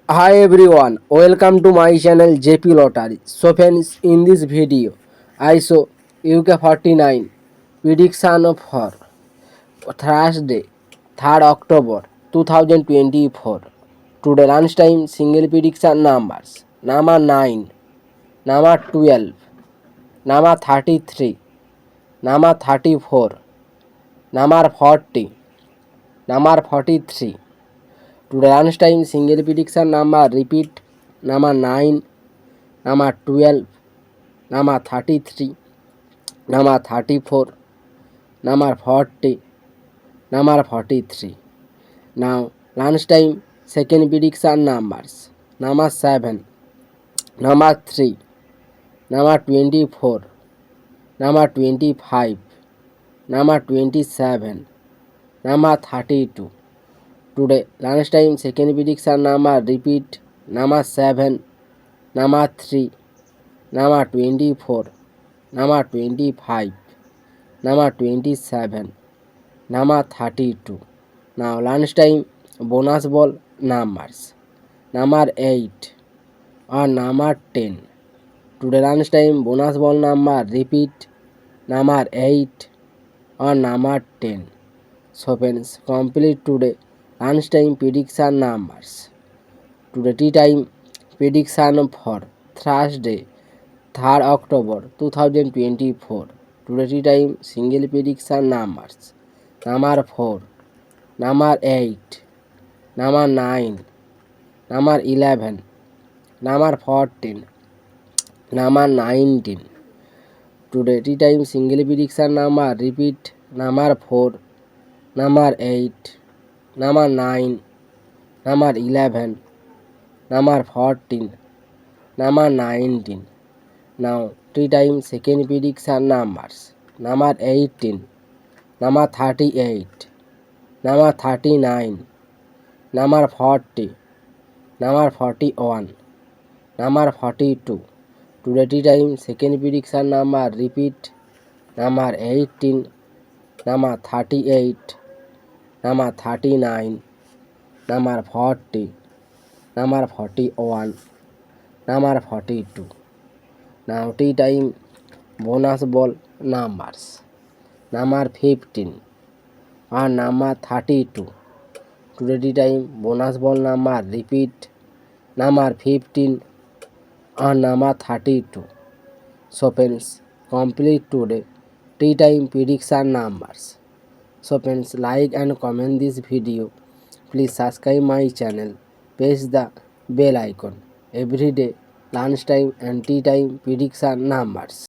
Hi everyone, welcome to my channel JP Lottery. So friends, in this video, I show UK 49 prediction for Thursday, 3rd October 2024. Today lunchtime single prediction numbers: number 9, number 12, number 33, number 34, number 40, number 43. Today lunchtime single prediction number repeat: number 9, number 12, number 33, number 34, number 40, number 43. Now lunchtime second prediction numbers: number 7, number 3, number 24, number 25, number 27, number 32. Today lunchtime second prediction number repeat: number 7, number 3, number 24, number 25, number 27, number 32. Now lunchtime bonus ball numbers: number 8 or number 10. Today lunchtime bonus ball number repeat: number 8 or number 10. So friends, complete today lunchtime prediction numbers. Today tea time prediction for Thursday, 3rd October 2024. Today tea time single prediction numbers: number 4, number 8, number 9, number 11, number 14, number 19. Today tea time single prediction number repeat: number 4, number 8, number 9, number 11, number 14, number 19. Now tea time second prediction numbers: number 18, number 38, number 39, number 40, number 41, number 42. Today tea time second prediction number repeat: number 18, number 38, number 39, number 40, number 41, number 42. Now tea time bonus ball numbers: number 15 or number 32. Today tea time bonus ball number repeat: number 15 or number 32. So friends, complete today tea time prediction numbers. So friends, like and comment this video. Please subscribe my channel. Press the bell icon. Every day lunchtime and tea time prediction numbers.